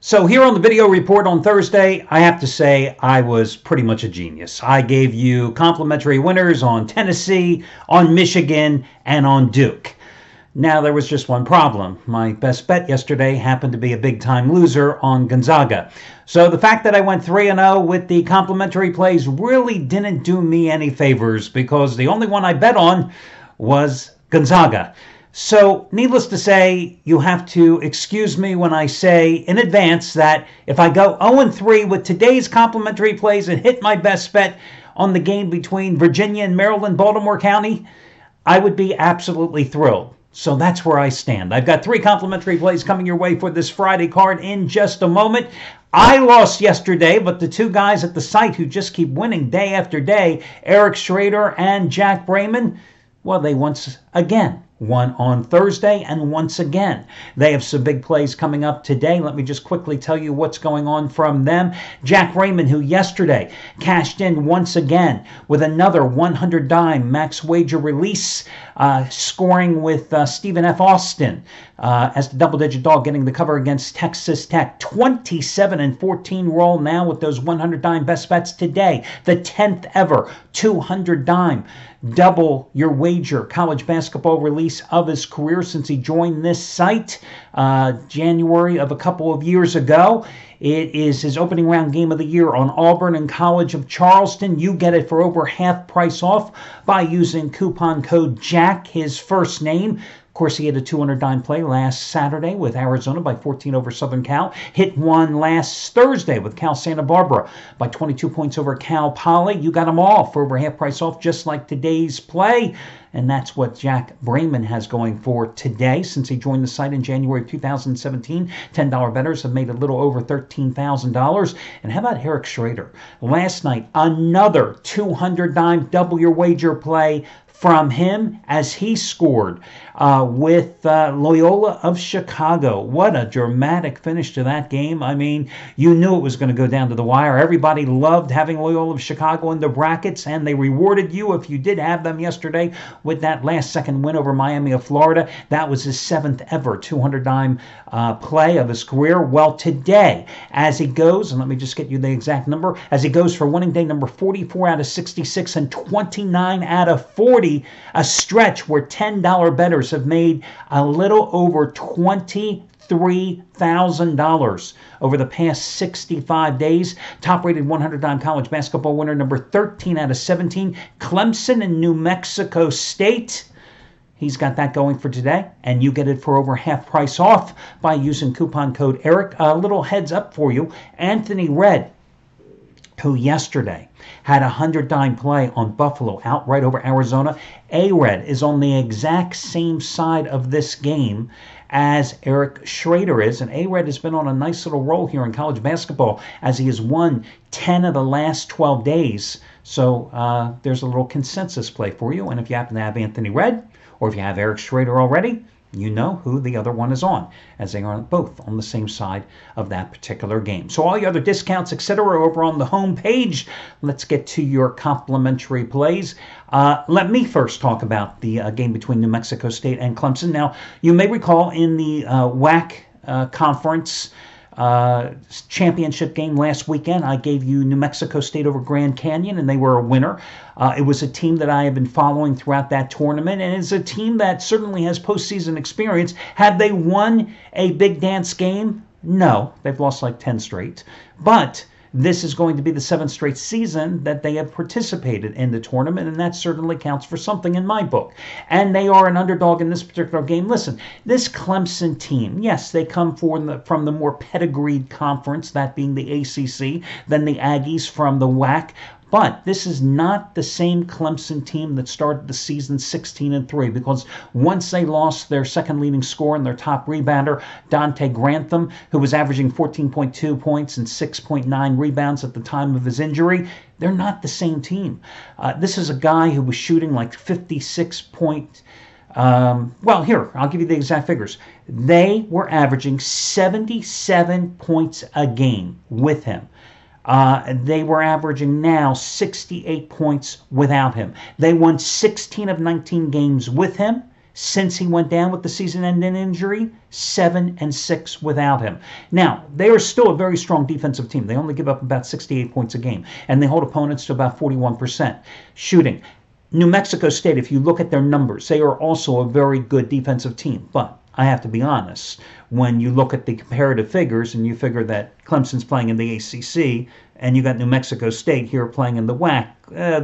So here on the video report on Thursday, I have to say I was pretty much a genius. I gave you complimentary winners on Tennessee, on Michigan, and on Duke. Now there was just one problem. My best bet yesterday happened to be a big-time loser on Gonzaga. So the fact that I went 3-0 with the complimentary plays really didn't do me any favors because the only one I bet on was Gonzaga. So, needless to say, you have to excuse me when I say in advance that if I go 0-3 with today's complimentary plays and hit my best bet on the game between Virginia and Maryland, Baltimore County, I would be absolutely thrilled. So that's where I stand. I've got 3 complimentary plays coming your way for this Friday card in just a moment. I lost yesterday, but the 2 guys at the site who just keep winning day after day, Erik Schrader and Jack Raymond, well, they once again won on Thursday, and once again, they have some big plays coming up today. Let me just quickly tell you what's going on from them. Jack Raymond, who yesterday cashed in once again with another 100 dime max wager release, scoring with Stephen F. Austin as the double-digit dog, getting the cover against Texas Tech. 27-14 roll now with those 100 dime best bets today. The 10th ever 200 dime double your wager college basketball release of his career since he joined this site January of a couple of years ago. It is his opening round game of the year on Auburn and College of Charleston. You get it for over half price off by using coupon code JACK, his first name. Of course, he had a 200 dime play last Saturday with Arizona by 14 over Southern Cal. Hit one last Thursday with Cal Santa Barbara by 22 points over Cal Poly. You got them all for over half price off, just like today's play. And that's what Jack Raymond has going for today. Since he joined the site in January of 2017, $10 bettors have made a little over $13,000. And how about Erik Schrader? Last night, another 200 dime double your wager play from him as he scored with Loyola of Chicago. What a dramatic finish to that game. I mean, you knew it was going to go down to the wire. Everybody loved having Loyola of Chicago in the brackets, and they rewarded you if you did have them yesterday with that last-second win over Miami of Florida. That was his 7th ever 200 dime play of his career. Well, today, as he goes, and let me just get you the exact number, as he goes for winning day number 44 out of 66 and 29 out of 40, a stretch where $10 bettors have made a little over $23,000 over the past 65 days. Top-rated 100 dime college basketball winner number 13 out of 17, Clemson in New Mexico State. He's got that going for today, and you get it for over half price off by using coupon code ERIC. A little heads up for you, Anthony Red, who yesterday had a 100 dime play on Buffalo outright over Arizona. A-Red is on the exact same side of this game as Erik Schrader is, and A-Red has been on a nice little roll here in college basketball as he has won 10 of the last 12 days. So there's a little consensus play for you, and if you happen to have Anthony Red or if you have Erik Schrader already, you know who the other one is on, as they are both on the same side of that particular game. So all your other discounts, etc., are over on the home page. Let's get to your complimentary plays. Let me first talk about the game between New Mexico State and Clemson. Now, you may recall in the WAC conference championship game last weekend, I gave you New Mexico State over Grand Canyon, and they were a winner. It was a team that I have been following throughout that tournament, and it's a team that certainly has postseason experience. Have they won a big dance game? No, they've lost like 10 straight. But this is going to be the 7th straight season that they have participated in the tournament, and that certainly counts for something in my book. And they are an underdog in this particular game. Listen, this Clemson team, yes, they come from the more pedigreed conference, that being the ACC, than the Aggies from the WAC. But this is not the same Clemson team that started the season 16-3, because once they lost their second leading scorer and their top rebounder, Dante Grantham, who was averaging 14.2 points and 6.9 rebounds at the time of his injury, they're not the same team. This is a guy who was shooting like 56 well, here, I'll give you the exact figures. They were averaging 77 points a game with him. They were averaging now 68 points without him. They won 16 of 19 games with him, since he went down with the season-ending injury, 7-6 without him. Now, they are still a very strong defensive team. They only give up about 68 points a game, and they hold opponents to about 41% shooting. New Mexico State, if you look at their numbers, they are also a very good defensive team. But I have to be honest, when you look at the comparative figures and you figure that Clemson's playing in the ACC and you got New Mexico State here playing in the WAC,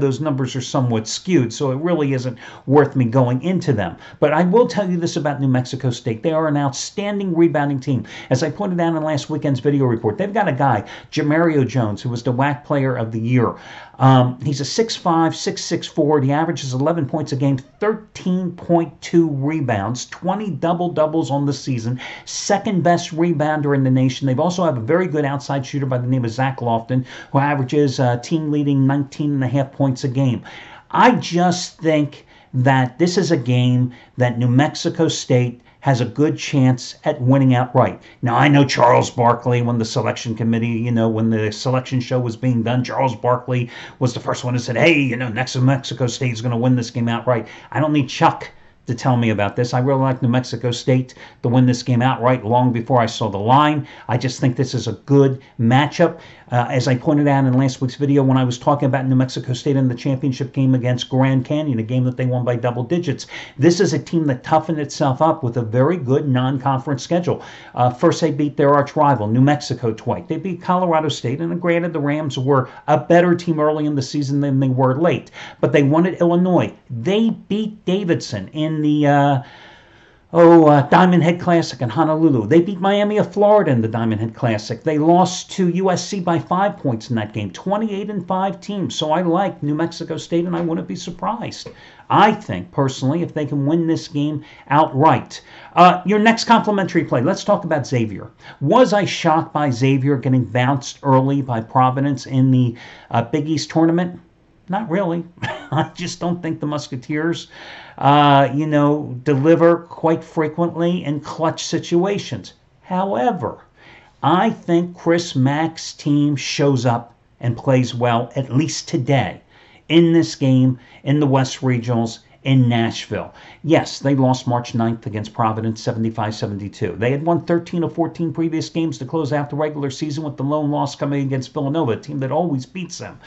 those numbers are somewhat skewed, so it really isn't worth me going into them. But I will tell you this about New Mexico State. They are an outstanding rebounding team. As I pointed out in last weekend's video report, they've got a guy, Jamario Jones, who was the WAC Player of the Year. He's a 6'5", 6'6" forward. He averages 11 points a game, 13.2 rebounds, 20 double-doubles on the season, second best rebounder in the nation. They've also have a very good outside shooter by the name of Zach Lofton, who averages team-leading 19.5 points a game. I just think that this is a game that New Mexico State has a good chance at winning outright. Now, I know Charles Barkley, when the selection committee, when the selection show was being done, Charles Barkley was the first one who said, hey, New Mexico State is going to win this game outright. I don't need Chuck to tell me about this. I really like New Mexico State to win this game outright long before I saw the line. I just think this is a good matchup. As I pointed out in last week's video when I was talking about New Mexico State in the championship game against Grand Canyon, a game that they won by double digits, this is a team that toughened itself up with a very good non-conference schedule. First, they beat their arch rival, New Mexico, twice. They beat Colorado State, and granted, the Rams were a better team early in the season than they were late. But they won at Illinois. They beat Davidson in the Diamond Head Classic in Honolulu. They beat Miami of Florida in the Diamond Head Classic. They lost to USC by 5 points in that game. 28-5 teams. So I like New Mexico State, and I wouldn't be surprised. I think, personally, if they can win this game outright. Your next complimentary play, let's talk about Xavier. Was I shocked by Xavier getting bounced early by Providence in the Big East tournament? Not really. I just don't think the Musketeers, deliver quite frequently in clutch situations. However, I think Chris Mack's team shows up and plays well, at least today, in this game, in the West Regionals, in Nashville. Yes, they lost March 9th against Providence, 75-72. They had won 13 of 14 previous games to close out the regular season, with the lone loss coming against Villanova, a team that always beats them.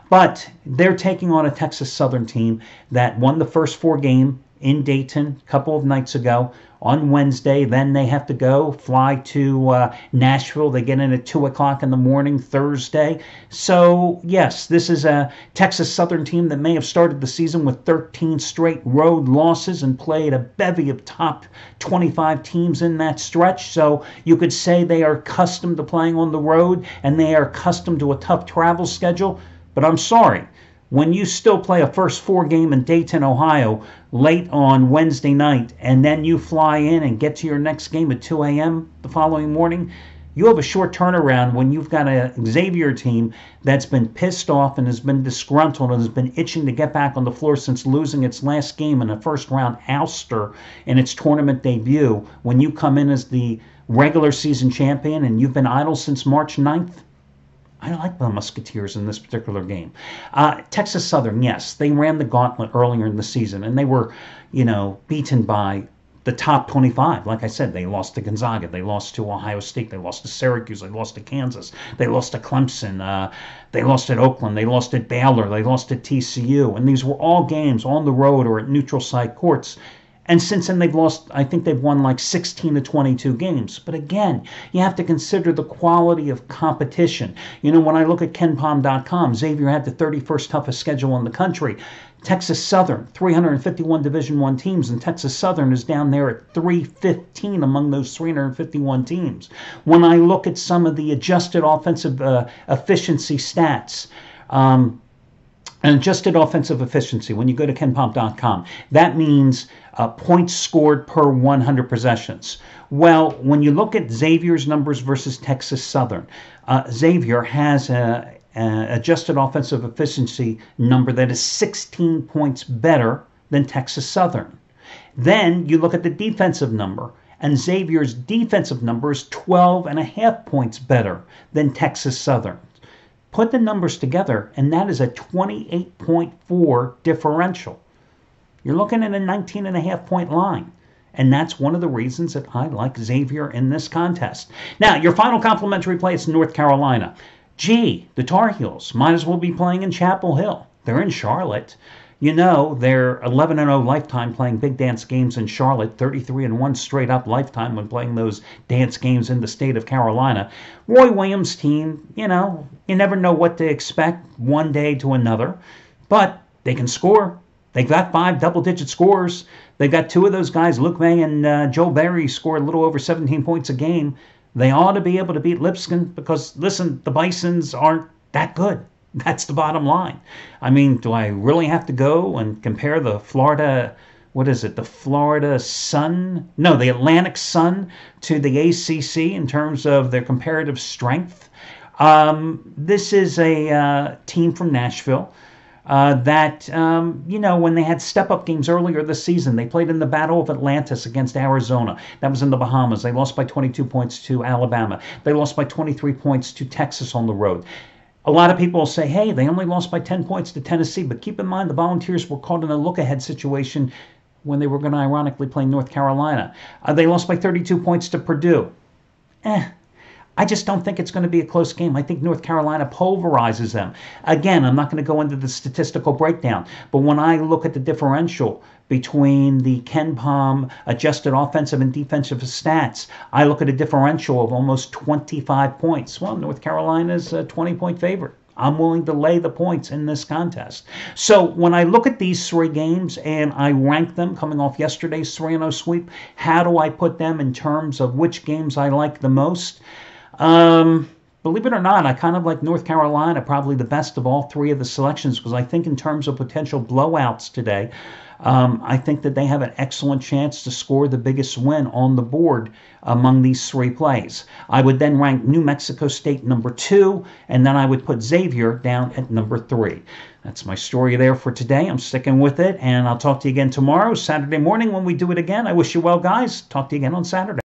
But they're taking on a Texas Southern team that won the first 4 games in Dayton a couple of nights ago on Wednesday. Then they have to fly to Nashville. They get in at 2 o'clock in the morning Thursday. So, yes, this is a Texas Southern team that may have started the season with 13 straight road losses and played a bevy of top 25 teams in that stretch. So you could say they are accustomed to playing on the road and they are accustomed to a tough travel schedule. But I'm sorry, when you still play a first 4 game in Dayton, Ohio, late on Wednesday night, and then you fly in and get to your next game at 2 a.m. the following morning, you have a short turnaround when you've got a Xavier team that's been pissed off and has been disgruntled and has been itching to get back on the floor since losing its last game in a first-round ouster in its tournament debut. When you come in as the regular season champion and you've been idle since March 9th, I like the Musketeers in this particular game. Texas Southern, yes, they ran the gauntlet earlier in the season, and they were, beaten by the top 25. Like I said, they lost to Gonzaga, they lost to Ohio State, they lost to Syracuse, they lost to Kansas, they lost to Clemson, they lost at Oakland, they lost at Baylor, they lost at TCU, and these were all games on the road or at neutral site courts. And since then, they've lost, I think they've won like 16 to 22 games. But again, you have to consider the quality of competition. When I look at KenPom.com, Xavier had the 31st toughest schedule in the country. Texas Southern, 351 Division I teams, and Texas Southern is down there at 315 among those 351 teams. When I look at some of the adjusted offensive efficiency stats, and adjusted offensive efficiency, when you go to KenPom.com, that means points scored per 100 possessions. Well, when you look at Xavier's numbers versus Texas Southern, Xavier has an adjusted offensive efficiency number that is 16 points better than Texas Southern. Then you look at the defensive number, and Xavier's defensive number is 12.5 points better than Texas Southern. Put the numbers together, and that is a 28.4 differential. You're looking at a 19.5-point line. And that's one of the reasons that I like Xavier in this contest. Now, your final complimentary play is North Carolina. Gee, the Tar Heels might as well be playing in Chapel Hill. They're in Charlotte. You know, they're 11-0 lifetime playing big dance games in Charlotte, 33-1 straight up lifetime when playing those dance games in the state of Carolina. Roy Williams' team, you know, you never know what to expect one day to another, but they can score. They've got 5 double-digit scores. They've got 2 of those guys, Luke May and Joe Barry, score a little over 17 points a game. They ought to be able to beat Lipscomb because, listen, the Bisons aren't that good. That's the bottom line. I mean, do I really have to go and compare the Florida, what is it, the Florida Sun? No, the Atlantic Sun to the ACC in terms of their comparative strength? This is a team from Nashville. That, you know, when they had step-up games earlier this season, they played in the Battle of Atlantis against Arizona. That was in the Bahamas. They lost by 22 points to Alabama. They lost by 23 points to Texas on the road. A lot of people will say, hey, they only lost by 10 points to Tennessee, but keep in mind the Volunteers were caught in a look-ahead situation when they were going to ironically play North Carolina. They lost by 32 points to Purdue. I just don't think it's going to be a close game. I think North Carolina pulverizes them. Again, I'm not going to go into the statistical breakdown, but when I look at the differential between the KenPom adjusted offensive and defensive stats, I look at a differential of almost 25 points. Well, North Carolina's a 20-point favorite. I'm willing to lay the points in this contest. So when I look at these 3 games and I rank them coming off yesterday's 3-0 sweep, how do I put them in terms of which games I like the most? Believe it or not, I kind of like North Carolina, probably the best of all 3 of the selections, because I think in terms of potential blowouts today, I think that they have an excellent chance to score the biggest win on the board among these 3 plays. I would then rank New Mexico State number 2, and then I would put Xavier down at number 3. That's my story there for today. I'm sticking with it, and I'll talk to you again tomorrow, Saturday morning, when we do it again. I wish you well, guys. Talk to you again on Saturday.